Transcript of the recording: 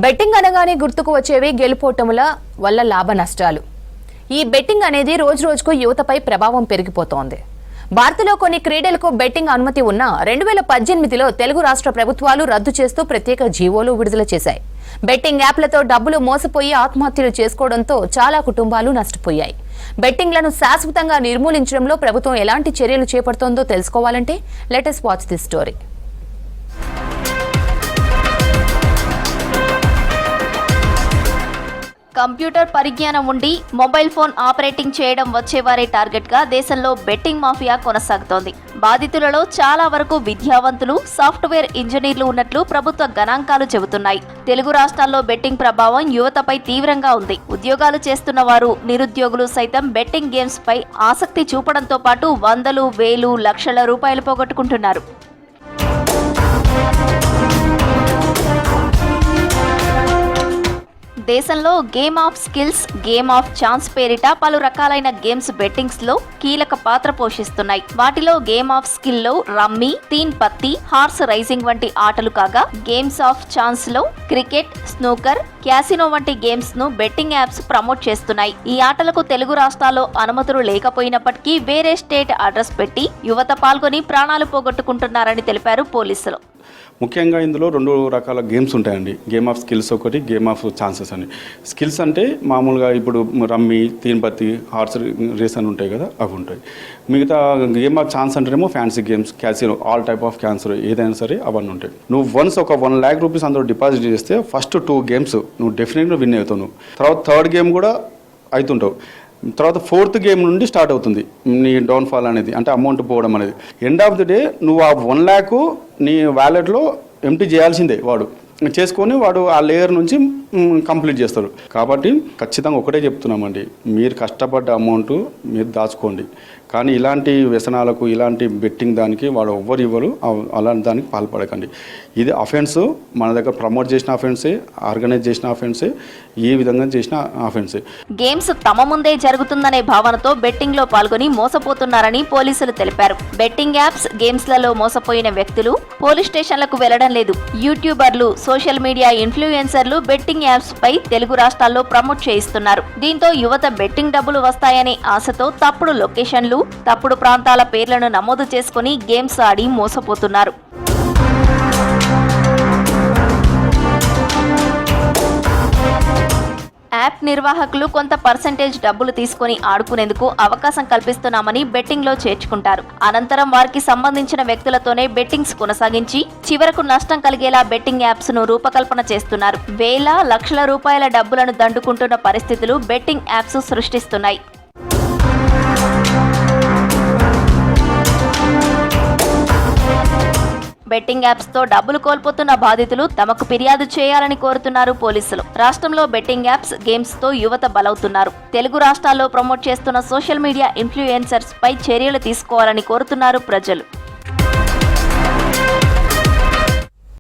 Betting అనగానే గుర్తుకు వచ్చేవి గెలుపోటముల వల్ల లాభ నష్టాలు. ఈ బెట్టింగ్ అనేది రోజురోజుకు యువతపై ప్రభావం పెరిగిపోతోంది. భారత్లో కొన్ని క్రీడలకు బెట్టింగ్ అనుమతి ఉన్నా 2018లో తెలుగు రాష్ట్ర ప్రభుత్వాలు రద్దు చేస్తూ ప్రత్యేక జీవోలు విడుదల చేశాయి. బెట్టింగ్ యాప్లతో డబ్బులు మోసపోయి ఆత్మహత్యలు చేసుకోవడంతో చాలా కుటుంబాలు నష్టపోయాయి. బెట్టింగ్లను శాశ్వతంగా నిర్మూలించడంలో ప్రభుత్వం ఎలాంటి చర్యలు చేపడుతోందో తెలుసుకోవాలంటే let us watch this story. Computer పరిజ్ఞానం ఉండి మొబైల్ ఫోన్ ఆపరేటింగ్ చేయడం వచ్చేవారే టార్గెట్ గా దేశంలో బెట్టింగ్ మాఫియా కొనసాగుతోంది. బాధితులలో చాలా వరకు విద్యావంతులు, సాఫ్ట్వేర్ ఇంజనీర్లు ఉన్నట్లు ప్రభుత్వ గణాంకాలు చెబుతున్నాయి. తెలుగు రాష్ట్రాల్లో బెట్టింగ్ ప్రభావం యువతపై తీవ్రంగా ఉంది. ఉద్యోగాలు చేస్తున్న వారు, నిరుద్యోగులు సైతం బెట్టింగ్ గేమ్స్ పై ఆసక్తి చూపడంతో పాటు వందలు, వేలు, లక్షల రూపాయలు పోగొట్టుకుంటున్నారు. దేశంలో game of skills, game of chance పేరిట పలు రకాలైన గేమ్స్ బెట్టింగ్స్ లో కీలక పాత్ర పోషిస్తున్నాయి. వాటిలో గేమ్ ఆఫ్ స్కిల్ లో రమ్మీ, తీన్ పత్తి, హార్స్ రైజింగ్ వంటి ఆటలు కాగా, గేమ్స్ ఆఫ్ ఛాన్స్ లో క్రికెట్, స్నూకర్, క్యాసినో వంటి గేమ్స్ ను బెట్టింగ్ యాప్స్ ప్రమోట్ చేస్తున్నాయి. ఈ ఆటలకు తెలుగు రాష్ట్రాల్లో అనుమతులు లేకపోయినప్పటికీ వేరే స్టేట్ అడ్రస్ పెట్టి యువత పాల్గొని ప్రాణాలు పోగొట్టుకుంటున్నారని తెలిపారు పోలీసులు. ముఖ్యంగా ఇందులో 2 రకాల గేమ్స్ ఉంటాయండి. గేమ్ ఆఫ్ స్కిల్స్ ఒకటి, గేమ్ ఆఫ్ ఛాన్సెస్ అని. స్కిల్స్ అంటే మామూలుగా ఇప్పుడు రమ్మీ, తీన్పత్తి, హార్స్ రేస్ అని ఉంటాయి కదా, అవి ఉంటాయి. మిగతా గేమ్ ఆఫ్ ఛాన్స్ అంటేనేమో fancy games, casino, all type of cancer ఏదైనా సరే అవన్నీ ఉంటాయి. నువ్వు వన్స్ ఒక 1 lakh rupees అందులో డిపాజిట్ చేస్తే ఫస్ట్ 2 games నువ్వు డెఫినెట్గా విన్ అవుతావు. నువ్వు తర్వాత 3rd game కూడా అవుతుంటావు. తర్వాత 4th game నుండి స్టార్ట్ అవుతుంది నీ డౌన్ఫాల్ అనేది, అంటే అమౌంట్ పోవడం అనేది. ఎండ్ ఆఫ్ ది డే నువ్వు ఆ 1 lakh నీ వ్యాలెట్లో ఎంటీ చేయాల్సిందే. వాడు చేసుకొని వాడు ఆ లేయర్ నుంచి కంప్లీట్ చేస్తారు. కాబట్టి ఖచ్చితంగా ఒకటే చెప్తున్నామండి, మీరు కష్టపడ్డ అమౌంట్ మీరు దాచుకోండి. కానీ ఇలాంటి వ్యసనాలకు, ఇలాంటి బెట్టింగ్ దానికి వాడు ఎవ్వరు ఇవ్వరు, అలాంటి దానికి పాల్పడకండి. ఇది అఫెన్స్, మన దగ్గర ప్రమోట్ చేసిన అఫెన్సే, ఆర్గనైజ్ చేసిన అఫెన్సే, ఏ విధంగా చేసిన అఫెన్సే. గేమ్స్ తమ ముందే జరుగుతుందనే భావనతో బెట్టింగ్ లో పాల్గొని మోసపోతున్నారని పోలీసులు తెలిపారు. బెట్టింగ్ యాప్స్, గేమ్స్ లలో మోసపోయిన వ్యక్తులు పోలీస్ స్టేషన్లకు వెళ్లడం లేదు. యూట్యూబర్లు, సోషల్ మీడియా ఇన్ఫ్లుయెన్సర్లు బెట్టింగ్ యాప్స్ పై తెలుగు రాష్ట్రాల్లో ప్రమోట్ చేయిస్తున్నారు. దీంతో యువత బెట్టింగ్ డబ్బులు వస్తాయనే ఆశతో తప్పుడు లొకేషన్లు, తప్పుడు ప్రాంతాల పేర్లను నమోదు చేసుకుని గేమ్స్ ఆడి మోసపోతున్నారు. యాప్ నిర్వాహకులు కొంత పర్సెంటేజ్ డబ్బులు తీసుకుని ఆడుకునేందుకు అవకాశం కల్పిస్తున్నామని బెట్టింగ్ లో చేర్చుకుంటారు. అనంతరం వారికి సంబంధించిన వ్యక్తులతోనే బెట్టింగ్స్ కొనసాగించి చివరకు నష్టం కలిగేలా బెట్టింగ్ యాప్స్ ను రూపకల్పన చేస్తున్నారు. వేల, లక్షల రూపాయల డబ్బులను దండుకుంటున్న పరిస్థితులు బెట్టింగ్ యాప్స్ సృష్టిస్తున్నాయి. బెట్టింగ్ యాప్స్ తో డబ్బులు కోల్పోతున్న బాధితులు తమకు ఫిర్యాదు చేయాలని కోరుతున్నారు పోలీసులు. రాష్ట్రంలో బెట్టింగ్ యాప్స్, గేమ్స్ తో యువత బలవుతున్నారు. తెలుగు రాష్ట్రాల్లో ప్రమోట్ చేస్తున్న సోషల్ మీడియా ఇన్ఫ్లుయెన్సర్స్ పై చర్యలు తీసుకోవాలని కోరుతున్నారు ప్రజలు.